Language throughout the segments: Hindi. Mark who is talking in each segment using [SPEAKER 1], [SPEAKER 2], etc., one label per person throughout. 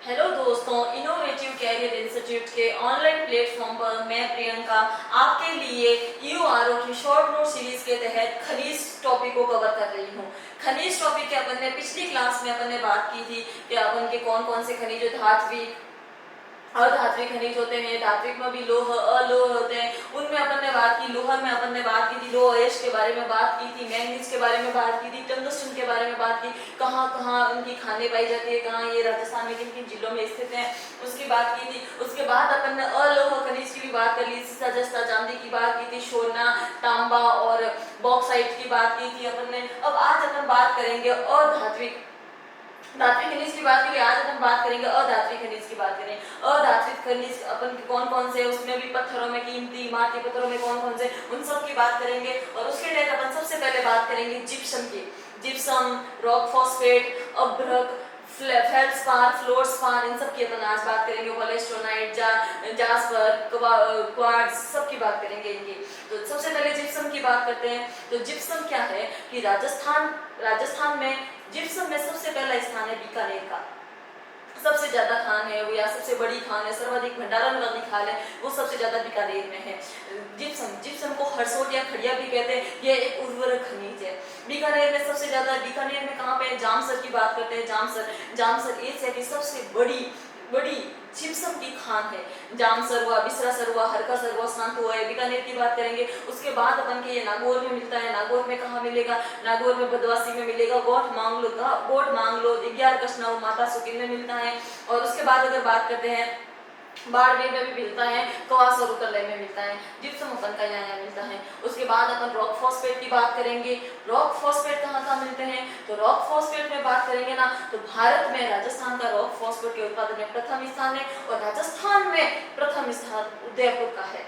[SPEAKER 1] हेलो दोस्तों, इनोवेटिव कैरियर इंस्टीट्यूट के ऑनलाइन प्लेटफॉर्म पर मैं प्रियंका आपके लिए यूआरओ की शॉर्ट नोट सीरीज के तहत खनिज टॉपिक को कवर कर रही हूँ। खनिज टॉपिक के अपन ने पिछली क्लास में अपन ने बात की थी कि अपन के कौन कौन से खनिज धात्विक अधात्विक खनिज होते हैं। धात्विक में भी लोह अलोह होते हैं, उनमें अपन ने बात की। लोह में अपन ने बात की थी, लोह अयस्क के बारे में बात की थी, मैंगनीज के बारे में बात की थी, टंगस्टन के बारे में बात की, कहाँ कहाँ उनकी खाने पाई जाती है, कहाँ ये राजस्थान में किन किन जिलों में स्थित है, उसकी बात की थी। उसके बाद अपन ने अलोह खनिज की भी बात कर ली, सीसा जस्ता चांदी की बात की थी, सोना तांबा और बॉक्साइट की बात की थी अपन ने। अब आज अपन बात करेंगे अधात्विक धात्विक खनिज की बात करें। आज हम बात करेंगे अधात्विक खनिज की बात करें। अधात्विक खनिज अपन के कौन कौन से, उसमें भी पत्थरों में कीमती इमारती पत्थरों में कौन कौन से, उन सब की बात करेंगे। और उसके तहत अपन सबसे पहले बात करेंगे जिप्सम की। जिप्सम, रॉक फॉस्फेट, अभ्रक, फेल्ड्स्पार, फ्लोरस्पार, इन सब की अपन आज बात करेंगे। वोलेस्टोनाइट, जास्पर, क्वार्ट्ज, सब की बात करेंगे इनकी। तो सबसे पहले जिप्सम की बात करते हैं। तो जिप्सम क्या है कि राजस्थान में जिप्सम में सबसे पहला स्थान है बीकानेर का। सबसे ज्यादा खान है वो, या सबसे बड़ी खान है, सर्वाधिक भंडारण वाली खान है वो सबसे ज्यादा बीकानेर में है। जिप्सम को हरसोट या खड़िया भी कहते हैं। ये एक उर्वरक खनिज है। बीकानेर में सबसे ज्यादा, बीकानेर में कहाँ पे, जामसर की बात करते हैं। जामसर एशिया की सबसे बड़ी जिप्सम की खान है। जामसर हुआ, बिसरासर हुआ, हरकासर हुआ, सांत हुआ, बीकानेर की बात करेंगे। उसके बाद अपन के ये नागौर में मिलता है। नागौर में कहाँ मिलेगा? नागौर में बदवासी में मिलेगा। गोठ मांगलो, दिग्यार कशनाऊ, माता सुकिन में मिलता है। और उसके बाद अगर बात करते हैं, बाड़मेर में भी मिलता है, कवास और उतरलय में मिलता है। जिप्सम अपन का यहाँ मिलता है। उसके बाद अपन रॉक फॉस्फेट की बात करेंगे। रॉक फॉस्फेट कहाँ मिलते हैं? तो रॉक फॉस्फेट में बात करेंगे ना, तो भारत में राजस्थान का रॉक फॉस्फेट के उत्पादन में प्रथम स्थान है। और राजस्थान में प्रथम स्थान उदयपुर का है।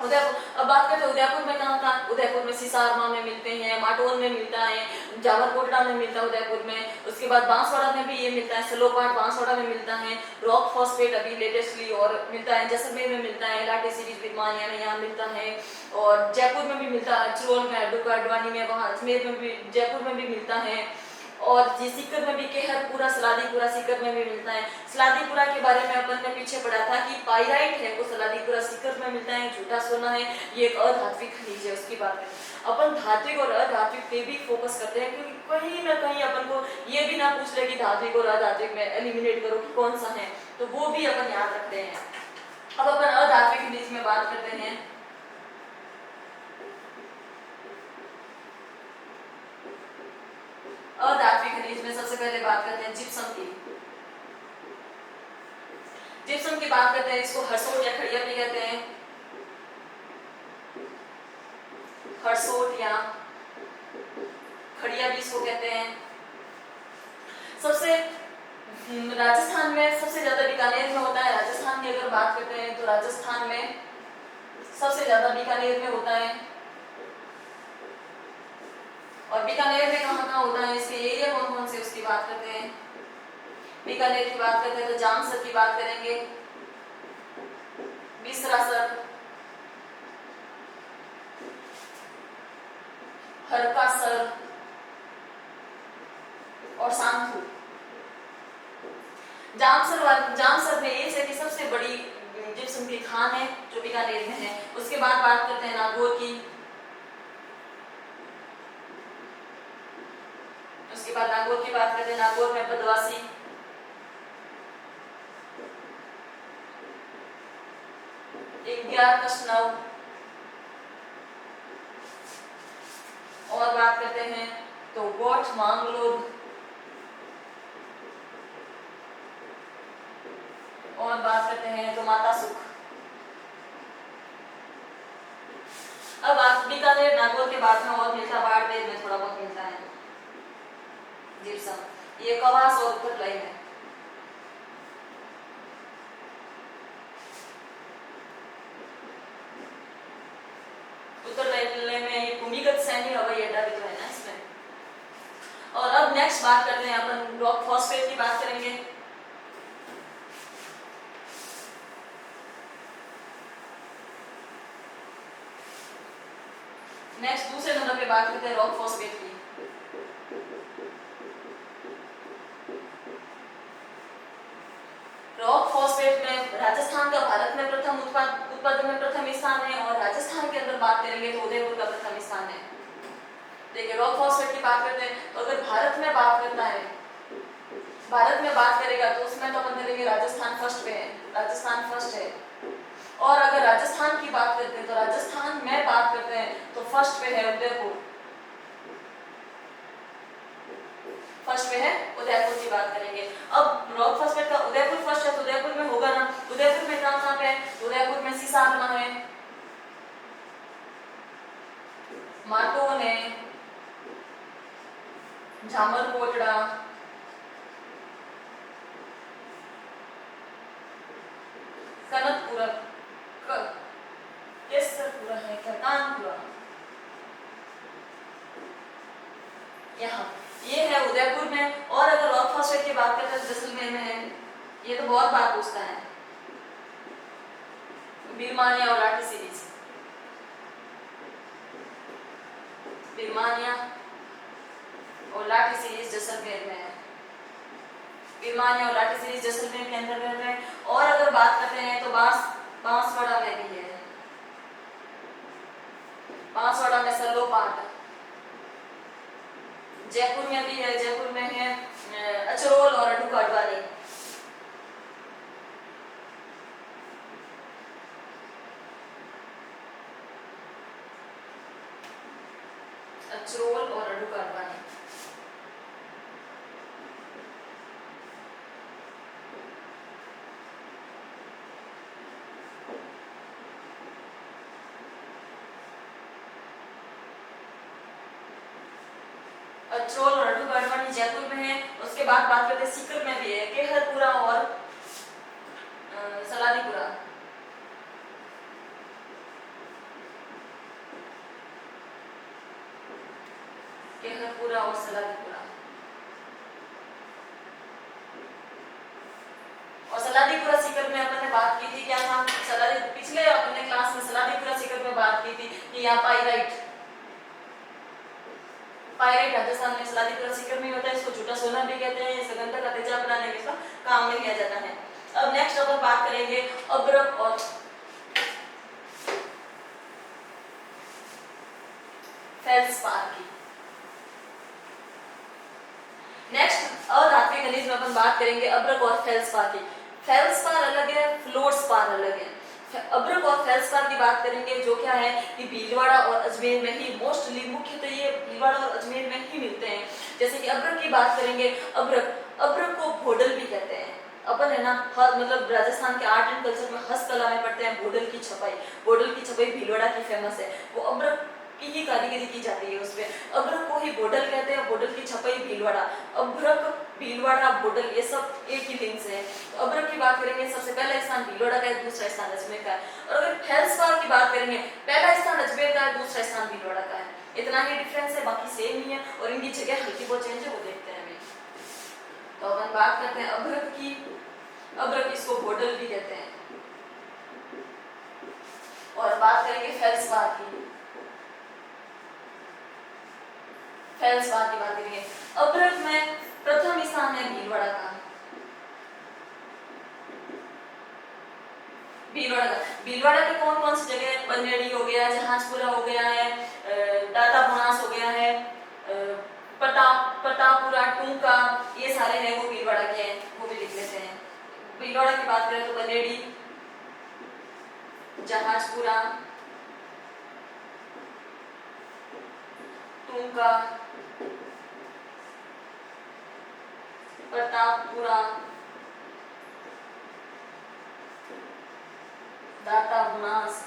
[SPEAKER 1] उदयपुर, अब बात करते हैं उदयपुर में कहाँ था? उदयपुर में सिसारमा में मिलते हैं, माटोल में मिलता है, जावरकोटड़ा में मिलता है उदयपुर में। उसके बाद बांसवाड़ा में भी ये मिलता है, सलोपाट बांसवाड़ा में मिलता है। रॉक फॉस्फेट अभी लेटेस्टली और मिलता है, जैसलमेर में मिलता है, लाटे सीरीज विद्यमानिया में यहाँ मिलता है। और जयपुर में भी मिलता है, चरोल में, अड्वानी में, वहाँ अजमेर में भी, जयपुर में भी मिलता है। और ये सीकर में भी, केहरपुरा, सलादीपुरा, सीकर में भी मिलता है। सलादीपुरा के बारे में अपन ने पीछे पढ़ा था कि पाइराइट है वो सलादीपुरा सीकर में मिलता है, झूठा सोना है, ये एक अधात्विक खनिज है। उसकी बात करें अपन धात्विक और अधात्विक पे भी फोकस करते हैं, क्योंकि कहीं ना कहीं अपन को ये भी ना पूछ ले कि धात्विक और अधात्विक में एलिमिनेट करो कि कौन सा है, तो वो भी अपन याद रखते हैं। अब अपन अधात्विक खनिज में बात करते हैं। अधात्विक खनिज में सबसे पहले बात करते हैं जिप्सम की। जिप्सम की बात करते हैं, इसको हरसोट या खड़िया भी कहते हैं। हरसोट या खड़िया भी इसको कहते हैं। सबसे राजस्थान में सबसे ज्यादा बीकानेर में होता है। राजस्थान की अगर बात करते हैं तो राजस्थान में सबसे ज्यादा बीकानेर में होता है। और बीकानेर में कहाँ कहाँ होता है, इसके एरिया कौन कौन से, उसकी बात करते हैं। बीकानेर की बात करते हैं तो जामसर की बात करेंगे, बिसरासर, हरकासर और सांथू। जामसर में एशिया की सबसे बड़ी जिप्सम की खान है जो बीकानेर में है। उसके बाद बात करते हैं नागौर की। उसके बाद नागौर की बात करते हैं, नागौर में बदवासी, कशनाऊ। और बात करते हैं तो गोठ मांगलोद। और बात करते हैं तो माता सुख। अब आप बीकानेर नागौर के बाद में और मिलता, बाड़मेर में थोड़ा बहुत मिलता है जिप्सम, ये कवास और उतरलय में। उतरलय में ये भूमिगत सैन्य हवाई अड्डा भी तो है ना इसमें। और अब नेक्स्ट बात करते हैं अपन रॉक फॉस्फेट की बात करेंगे। नेक्स्ट दूसरे नंबर पे बात करते हैं रॉक फॉस्फेट की। फॉस्फेट में राजस्थान का भारत में प्रथम उत्पादन में प्रथम स्थान है, और राजस्थान के अंदर बात करेंगे तो उदयपुर का प्रथम स्थान है। देखिए रॉक फॉस्फेट की बात करते हैं तो अगर भारत में बात करता है, भारत में बात करेगा तो उसमें तो अपन करेंगे राजस्थान फर्स्ट पे है, राजस्थान फर्स्ट है। और अगर राजस्थान की बात करते हैं तो राजस्थान में बात करते हैं तो फर्स्ट पे है उदयपुर, फर्स्ट पे है उदयपुर की बात करेंगे। अब रॉक फॉस्फेट का उदयपुर फर्स्ट है तो उदयपुर में होगा ना, उदयपुर में कहाँ पे है, उदयपुर में सिसारमा है, माटोन है, झामरकोटड़ा, कनकपुरा, केसरपुरा है क्या, कानपुरा, यहाँ ये है उदयपुर में। और अगर रॉक फॉस्फेट की बात करते हैं जैसलमेर में है, ये तो बहुत बार पूछता है, बिरमानिया और लाठी सीरीज, बिरमानिया और लाठी सीरीज जैसलमेर में है, बिरमानिया और लाठी सीरीज जैसलमेर के अंदर रहते हैं। और अगर बात करते हैं तो बांसवाड़ा में भी है, बांसवाड़ा में सलोपाट, जयपुर में भी है, जयपुर में है अचरोल और अडू काडवानी, अचरोल और अडू काडवानी। अचरोल और अडू काडवानी जयपुर में है। उसके बाद बात करते हैं सीकर में भी है, केहरपुरा और सलादीपुरा, केहरपुरा और सलादीपुरा। और सलादीपुरा सीकर में अपन ने बात की थी, क्या था पिछले अपने क्लास में सलादीपुरा सीकर में बात की थी कि यहाँ पाइराइट राजस्थान में सलादीपुरा सीकर में होता है, इसको झूठा सोना भी कहते हैं, सुगंध का तेजा बनाने के काम में लिया जाता है। अब नेक्स्ट अपन बात करेंगे अभ्रक और फेल्सपार की। नेक्स्ट अधात्विक खनिज में अपन बात करेंगे अभ्रक और फेल्सपार की। फेल्सपार अलग है, फ्लोरस्पार अलग है। अभ्रक और फेल्सपार की बात करेंगे जो क्या है कि भीलवाड़ा और अजमेर में ही मोस्टली मुख्यतः ये भीलवाड़ा और अजमेर में ही मिलते हैं। जैसे कि अभ्रक की बात करेंगे, अभ्रक को भोडल भी कहते हैं। अपन है ना मतलब राजस्थान के आर्ट एंड कल्चर में हस्तकला में पढ़ते हैं भोडल की छपाई भीलवाड़ा की फेमस है, वो अभ्रक की ही कारीगरी की जाती है उसमें। अभ्रक को ही भोडल कहते हैं, भोडल की छपाई भीलवाड़ा, अभ्रक भीलवाड़ा भोडल ये सब एक ही लिंक से है। तो अभ्रक की बात करेंगे सबसे पहला स्थान भीलवाड़ा का है, दूसरा स्थान अजमेर का है। और अगर फेल्सपार की बात करेंगे पहला स्थान अजमेर का है, दूसरा स्थान भीलवाड़ा का है। इतना ही डिफरेंस है, बाकी सेम ही है, और इनकी जगह हल्की बहुत चेंज है, वो देखते हैं अभी। तो अपन बात करते हैं अभ्रक की। अभ्रक इसको भोडल भी कहते हैं। और बात करेंगे फेल्सपार की। फेल्सपार की बात करेंगे, अभ्रक में प्रथम स्थान है भीलवाड़ा का। भीलवाड़ा के कौन कौन सी जगह, बनेड़ी हो गया, जहाजपुरा हो गया है, दाता बुनास हो गया है, पटापुरा, टूका, ये सारे हैं वो भीलवाड़ा के हैं, वो भी लिख लेते हैं। भीलवाड़ा की बात करें तो बनेड़ी, जहाजपुरा, टूका, प्रतापपुरा, दाता बुनास,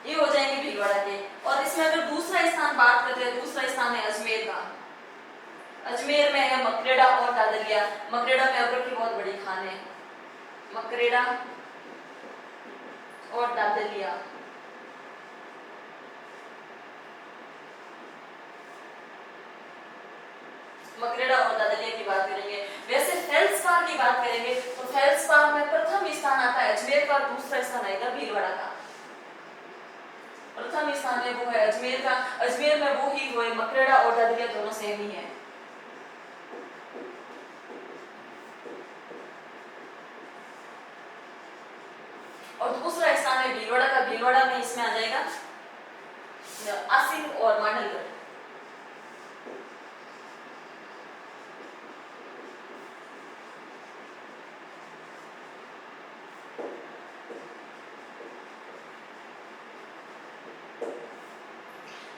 [SPEAKER 1] ये हो जाएंगे भीलवाड़ा के। और इसमें अगर दूसरा स्थान बात करते हैं, दूसरा स्थान है अजमेर का। अजमेर में है मकरेड़ा और दादलिया। मकरेड़ा में अभ्रक की बहुत बड़ी खान है, मकरेड़ा और दादलिया। मकरेड़ा और दादलिया की बात करेंगे। वैसे फेल्सपार की बात करेंगे तो फेल्सपार में प्रथम स्थान आता है अजमेर का, दूसरा स्थान आएगा भीलवाड़ा का। प्रथम स्थान है वो है अजमेर का, अजमेर में वो ही हुए मकरेड़ा और दादलिया दोनों सेम ही है। और दूसरा स्थान है भीलवाड़ा का। भीलवाड़ा में इसमें आ जाएगा आसिंग और मांडलगढ़।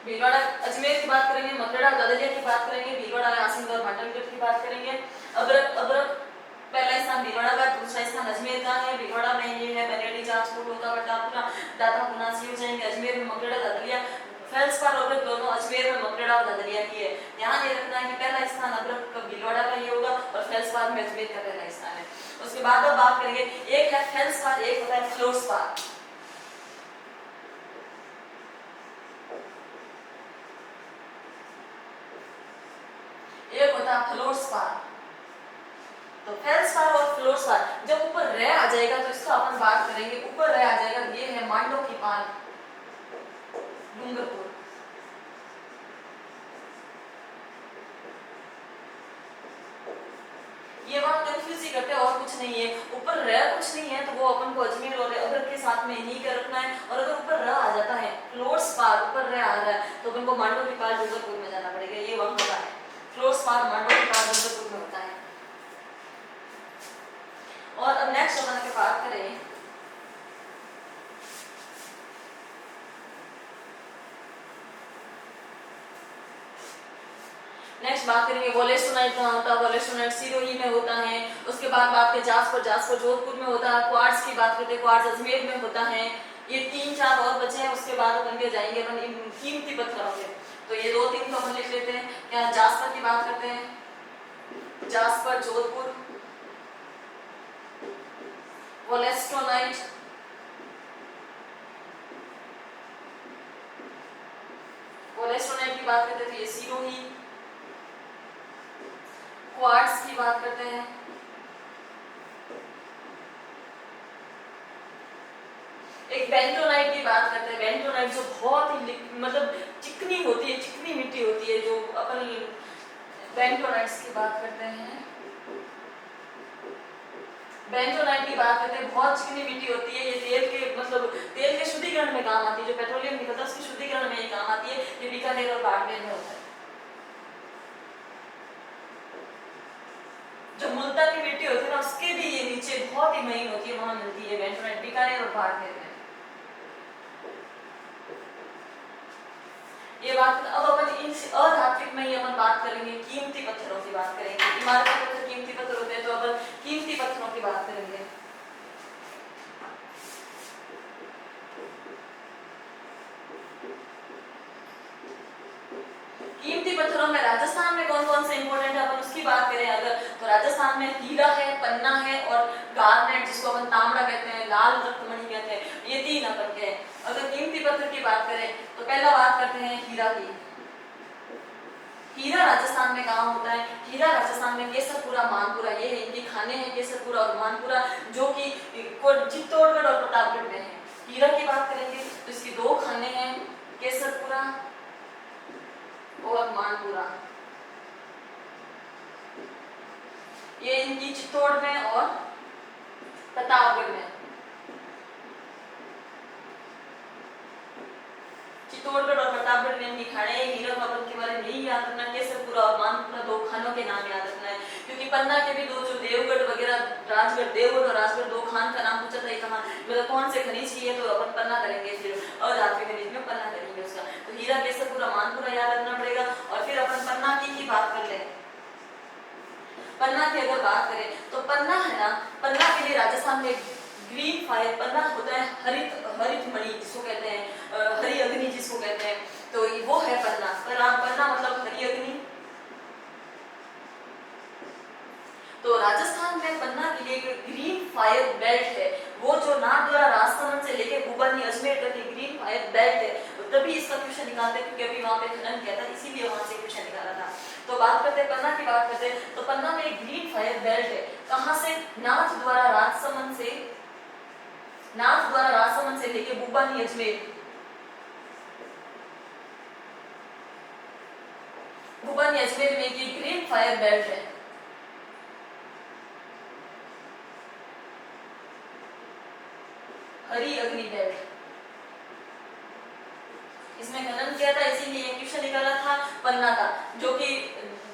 [SPEAKER 1] भीलवाड़ा अजमेर की बात करेंगे, मकरड़ा गदरिया की बात करेंगे, भीलवाड़ा आसिंग और मांडलगढ़ की बात करेंगे। अबरक अबरक पहला स्थान भीलवाड़ा का, दूसरा स्थान अजमेर का है। भीलवाड़ा में ये है बरेली, जाजपुर, होता बटापुरा, दाता पुनासी हो जाएंगे। अजमेर में मकरड़ा गदरिया, फेल्सपार अबरक दोनों अजमेर में मकरड़ा और गदरिया की है। ध्यान ये रखना है कि पहला स्थान अबरक भीलवाड़ा का ये होगा और फेल्सपार में अजमेर का पहला स्थान है। उसके बाद अब बात करेंगे, एक है फेल्सपार, एक होता है फ्लोरस्पार। एक होता है फ्लोरस्पार। तो फेल्सपार और फ्लोरस्पार जब ऊपर रह आ जाएगा तो इसका अपन बात करेंगे, ऊपर रह आ जाएगा ये है मांडो की पाल, डूंगरपुर। ये बात कंफ्यूज ही करते हैं और कुछ नहीं है। ऊपर रह कुछ नहीं है तो वो अपन को अजमेर और अगर के साथ में नहीं कर रखना है। और अगर ऊपर रह आ जाता है, फ्लोरस्पार ऊपर रह आ रहा है तो अपन को मांडो की पाल डूंगरपुर में जाना पड़ेगा। ये वक्त होता है फ्लोरस्पार मांडो की पाल डूंगरपुर में होता है। और अब नेक्स्ट अपन की बात करें, नेक्स्ट बात करेंगे वोलेस्टोनाइट कहाँ होता है। वोलेस्टोनाइट सिरोही में होता है। उसके बाद बात करें जासपुर, जासपुर जोधपुर में होता है। क्वार्ट्ज की बात करते हैं, क्वार्ट्ज अजमेर में होता है। ये 3-4 और बचे हैं। उसके बाद अपन के जाएंगे अपन कीमती पत्थरों पे। तो ये 2-3 तो अपन लिख लेते हैं। क्या जासपर की बात करते हैं, जासपर जोधपुर, वोलेस्टोनाइट, वोलेस्टोनाइट की बात करते हैं तो ये सिरोही। क्वार्ट्ज की बात करते हैं, एक बेंटोनाइट की बात करते हैं। बेंटोनाइट जो बहुत ही मतलब चिकनी होती है, चिकनी मिट्टी होती है, जो अपन बेंटोनाइट्स की बात करते हैं। बेंटोनाइट की बात करते हैं, बहुत चिकनी मिट्टी होती है। ये तेल के मतलब तेल के शुद्धिकरण में काम आती है। जो पेट्रोलियम निकलता है उसके शुद्धिकरण में ये काम आती है। ये बीकानेर और बाड़मेर में होता है। जो मुल्तानी मिट्टी होती है ना उसके भी ये नीचे बहुत ही महीन होती है, वहां मिलती है बेंटोनाइट, बीकानेर और बाड़मेर में। ये बात अब अपन इन अधात्विक में ही अपन बात करेंगे, कीमती पत्थरों की बात करेंगे। इमारती पत्थर कीमती पत्थर होते हैं तो अपन कीमती पत्थरों की बात करेंगे। कीमती पत्थरों में राजस्थान में कौन कौन से इंपॉर्टेंट है अपन उसकी बात करें अगर, तो राजस्थान में हीरा है, पन्ना है और गार्नेट जिसको अपन तांबड़ा कहते हैं, लाल रत्नमणि कहते हैं, ये 3 अपन के हैं। अगर कीमती पत्थर की बात करें तो पहला बात करते हैं हीरा की। हीरा राजस्थान में कहाँ होता है? हीरा राजस्थान में केसरपुरा, मानपुरा, ये है इनके खाने हैं केसरपुरा और मानपुरा, जो कि चित्तौड़गढ़ और प्रतापगढ़ में है। हीरा की बात करेंगे तो इसकी 2 खाने हैं, केसरपुरा और मानपुरा। ये इनकी चित्तौड़ में और प्रतापगढ़ में। चित्तौड़गढ़ और प्रतापगढ़ में इनकी खाने हैं। हीरा भवन के बारे में नहीं याद रखना, केसरपुरा और मानपुरा 2 खानों के नाम याद रखना है। क्योंकि पन्ना के भी 2 जो देवगढ़ वगैरह, राजगढ़, देवगढ़ और राजगढ़ 2 खान का नाम पूछा था, कहाँ मतलब कौन से खनिज की है तो अपन पन्ना करेंगे, फिर अधात्विक खनिज में पन्ना करेंगे उसका। तो हीरा, केसरपुरा, मानपुरा याद रखना पड़ेगा। और फिर अपन पन्ना की बात कर ले। पन्ना की अगर बात करें तो पन्ना है ना, पन्ना के लिए राजस्थान में ग्रीन फायर, पन्ना होता है हरित मणि जिसको कहते हैं, हरी अग्नि जिसको कहते हैं, तो वो है पन्ना। पन्ना मतलब हरी अग्नि। तो राजस्थान में पन्ना के लिए ग्रीन फायर बेल्ट है, वो जो नाथद्वारा राजसमंद से लेके भूबनी अजमेर तक की ग्रीन फायर बेल्ट है। तभी इसका क्वेश्चन निकालते हैं क्योंकि अभी वहां पे खनन किया था, इसीलिए वहां से क्वेश्चन निकाला था। तो बात करते हैं पन्ना की बात करते हैं तो पन्ना में एक ग्रीन फायर बेल्ट है। कहां से? नाथद्वारा राजसमंद से, नाथद्वारा राजसमंद से लेके भूबनी अजमेर, भूबनी अजमेर में ये ग्रीन फायर बेल्ट है। हरी अग्नि बेल्ट। इसमें खनन किया था, इसीलिए क्वेश्चन निकाला था पन्ना का, जो कि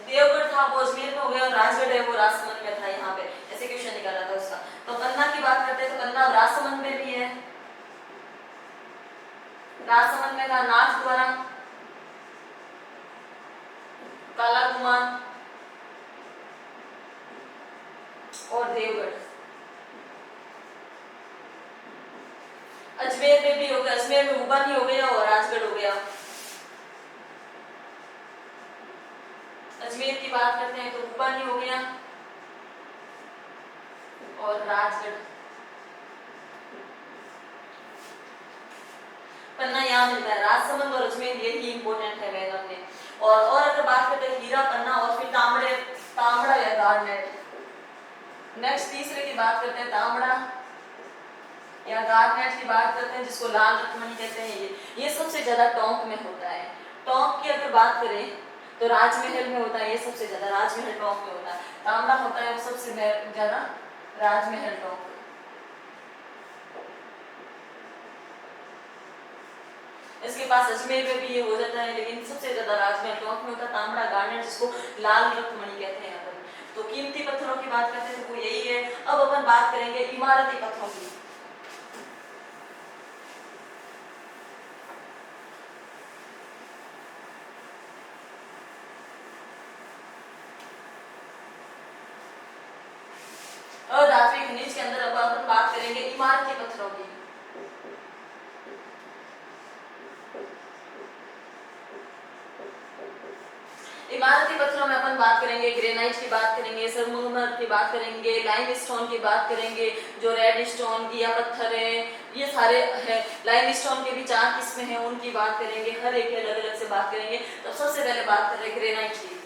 [SPEAKER 1] देवगढ़ था वो अजमेर में हो गया और राजगढ़ है वो राजसमंद में था, यहाँ पे ऐसे क्वेश्चन निकाला था उसका। तो पन्ना की बात करते हैं तो पन्ना राजसमंद में भी है। राजसमंद में था नाथ द्वारा, काला कुमार और देवगढ़। अजमेर में भी हो गया, अजमेर में मुबानी हो गया और राजगढ़ हो गया। अजमेर की बात करते हैं तो मुबानी हो गया और राजगढ़। पन्ना यहाँ मिलता है, राजसमंद और अजमेर यही इंपॉर्टेंट है मैदान में। और अगर बात करते हैं हीरा, पन्ना और फिर तांबड़ा या गार्नेट। नेक्स्ट तीसरे की बात करते हैं तांबड़ा या गार्नेट की बात करते हैं, जिसको लाल रत्नमणि कहते हैं। ये सबसे ज्यादा टोंक में होता है। टोंक की अगर बात करें तो राजमहल में होता है, ये सबसे ज्यादा राजमहल टोंक में होता है। तांबड़ा होता है वो सबसे ज्यादा राजमहल टोंक। इसके पास अजमेर में भी ये हो जाता है, लेकिन सबसे ज्यादा राजमहल टोंक में होता है। तांबड़ा गार्नेट जिसको लाल रत्नमणि कहते हैं अपन। तो कीमती पत्थरों की बात करते हैं तो वो यही है। अब अपन बात करेंगे इमारती पत्थरों की। अधात्विक खनिज के अंदर अब अपन बात करेंगे इमारती पत्थरों की। इमारती पत्थरों में अपन बात करेंगे ग्रेनाइट की बात करेंगे, संगमरमर की बात करेंगे, लाइमस्टोन की बात करेंगे, जो रेड स्टोन की या पत्थर है ये सारे है। लाइमस्टोन के भी 4 किस्में हैं, उनकी बात करेंगे, हर एक अलग अलग से बात करेंगे। तो सबसे पहले बात कर रहे हैं ग्रेनाइट की।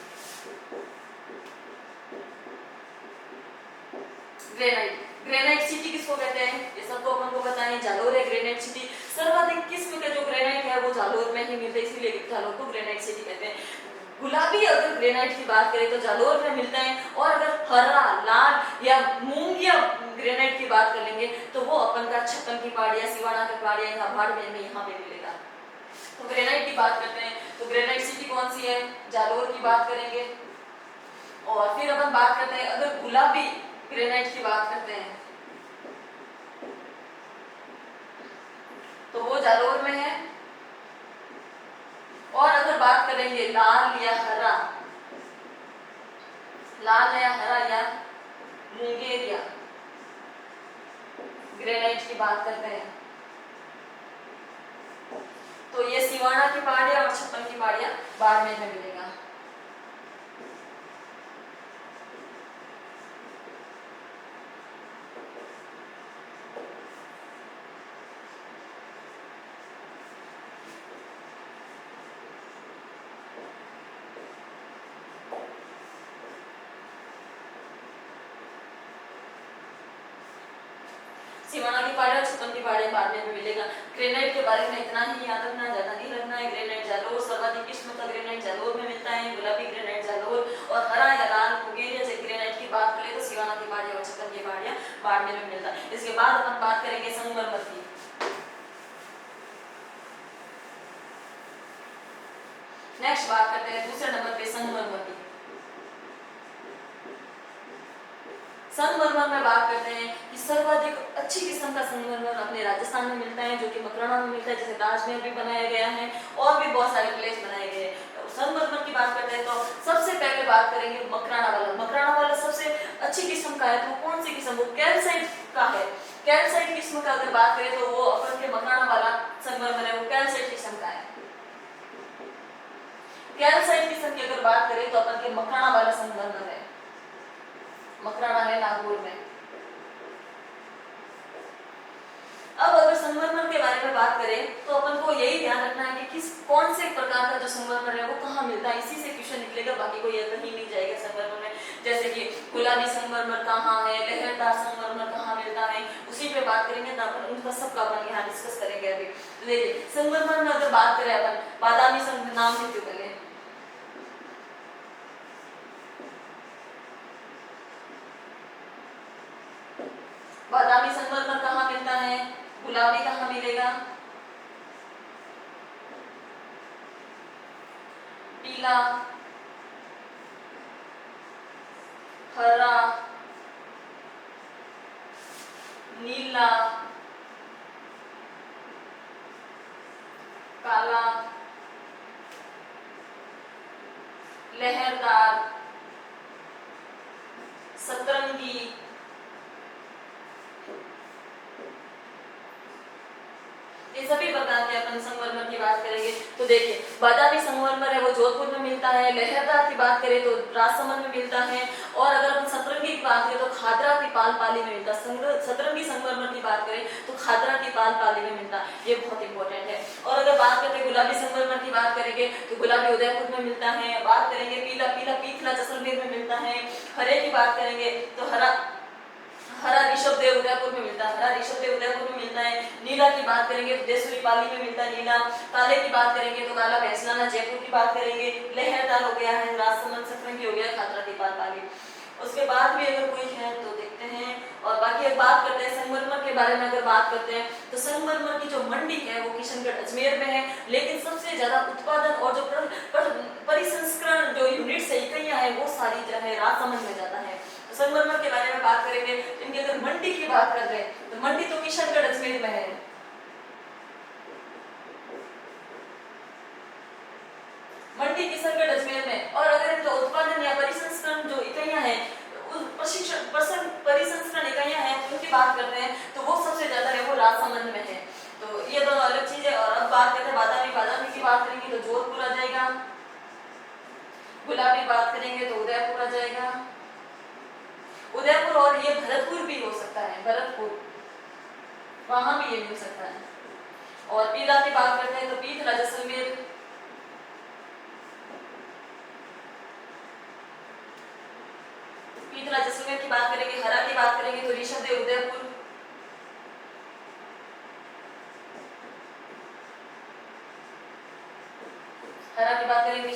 [SPEAKER 1] ग्रेनाइट सिटी किसको कहते हैं ये सबको अपन को पता है, जालोर है ग्रेनाइट सिटी। सर्वाधिक किस्म का जो ग्रेनाइट है वो जालोर में ही मिलता है, इसीलिए जालोर को ग्रेनाइट सिटी कहते हैं। गुलाबी अगर ग्रेनाइट की बात करें तो जालोर में मिलता है, और अगर हरा, लाल या मूंगिया ग्रेनाइट की बात कर लेंगे तो वो अपन का छप्पन की पहाड़ियां, सिवाना की पहाड़ियां या बाड़मेर में यहाँ पे मिलेगा। तो ग्रेनाइट की बात करते हैं तो ग्रेनाइट सिटी कौन सी है, जालोर की बात करेंगे। और फिर अपन बात करते हैं अगर गुलाबी ग्रेनाइट की बात करते हैं तो वो जालोर में है। और अगर बात करेंगे लाल या हरा, लाल या हरा या मुंगेरिया ग्रेनाइट की बात करते हैं तो ये सिवाना की पहाड़ियां और छप्पन की पहाड़ियां बाड़मेर में मिलेगा। सिवाना की पहाड़ी और छप्पन की पहाड़ी बाड़मेर में मिलेगा। ग्रेनाइट के बारे में इतना ही याद रखना, ज्यादा नहीं रखना है। ग्रेनाइट जालोर, सर्वाधिक किस्म का ग्रेनाइट जालोर में मिलता है। गुलाबी ग्रेनाइट जालोर, और हरा या लाल मुंगेरिया से ग्रेनाइट की बात करें तो सिवाना की पहाड़ी और छप्पन की पहाड़ियां बाड़मेर में मिलता है। इसके बाद अपन बात करेंगे संगमरमर की। नेक्स्ट बात करते हैं दूसरे नंबर पे संगमरमर की। संगमरमर में बात करते हैं कि सर्वाधिक अच्छी किस्म का संगमरमर अपने राजस्थान में मिलता है, जो कि मकराना में मिलता है, जैसे ताजमहल भी बनाया गया है और भी बहुत सारे प्लेस बनाए गए हैं। तो संगमरमर की बात करते हैं तो सबसे पहले बात करेंगे मकराना वाला। मकराना वाला सबसे अच्छी किस्म का है, तो कौन सी किस्म, वो कैल्साइट का है। कैल्साइट किस्म का अगर बात करें तो वो अपन के मकराना वाला संगमरमर है वो कैल्साइट किस्म का है। कैल्साइट किस्म की अगर बात करें तो अपन के मकराना वाला संगमरमर है, मकराना है नागौर में। अब अगर संगमरमर के बारे में बात करें तो अपन को यही ध्यान रखना है कि कौन से प्रकार का जो संगमरमर है वो कहाँ मिलता है, इसी से क्वेश्चन निकलेगा, बाकी कोई कहीं नहीं जाएगा संगमरमर में। जैसे कि गुलाबी संगमरमर कहाँ है, लहरदार संगमरमर कहाँ मिलता है, उसी पे बात करेंगे। तो अपन उनका सबका अपन यहाँ डिस्कस करेंगे अभी। तो देखिए संगमरमर में अगर बात करें अपन, बादामी संगमरमर नाम से क्यों पहले, बादामी संगमरमर कहाँ मिलता है, गुलाब गुलाबी कहाँ मिलेगा, पीला, हरा, नीला, काला, लहरदार, सतरंगी, ये सभी प्रकार के अपन संगमरमर की बात करेंगे। तो देखिए बादामी संगमरमर है वो जोधपुर में मिलता है, लहरदार की बात करें तो राजसमंद में मिलता है, और अगर अपन सतरंगी की बात करें तो खादरा की पाल पाली में मिलता है। सतरंगी संगमरमर की बात करें तो खादरा की पाल पाली में मिलता है, ये बहुत इंपॉर्टेंट है। और अगर बात करते हैं गुलाबी संगमरमर की बात करेंगे तो गुलाबी उदयपुर में मिलता है। बात करेंगे पीला, पीला पीथला जैसलमेर में मिलता है। हरे की बात करेंगे तो हरा ऋषभदेव उदयपुर में मिलता है, हरा ऋषभदेव उदयपुर में मिलता है। नीला की बात करेंगे तो देशूरी पाली में मिलता है नीला। काले की बात करेंगे तो काला भैंसलाना जयपुर की बात करेंगे। लहरदार हो गया है राजसमंद, सतरंगी हो गया खादरा की पाल पाली। उसके बाद भी अगर कोई है तो देखते हैं। और बाकी अब बात करते हैं संगमरमर के बारे में। अगर बात करते हैं तो संगमरमर की जो मंडी है वो किशनगढ़ अजमेर में है, लेकिन सबसे ज्यादा उत्पादन और जो परिसंस्करण जो यूनिट्स है, इकाइयां है, वो सारी जो है राजसमंद में ज्यादा है। तो संगमरमर के बारे में बात करेंगे, इनकी अगर मंडी की बात कर रहे हैं तो मंडी तो किशनगढ़ अजमेर में है। मंडी किशनगढ़ अजमेर में। और अगर इनका उत्पादन या परिसंस्करण जो इकाइयां हैं, परिसंस्करण इकाइयां हैं, उनकी बात करते हैं तो वो सबसे ज्यादा है वो राजसमंद में है। तो ये दोनों अलग चीज है। और अब बात करते हैं बादामी। बादामी की बात करेंगे तो जोधपुर आ जाएगा, गुलाबी बात करेंगे तो उदयपुर आ जाएगा, उदयपुर, और ये भरतपुर भी हो सकता है, भरतपुर वहां भी ये मिल सकता है। और पीला की बात करते हैं तो पीथला जैसलमेर, पीथला जैसलमेर की बात करेंगे। हरा की बात करेंगे तो ऋषभदेव उदयपुर, हरा की बात करेंगे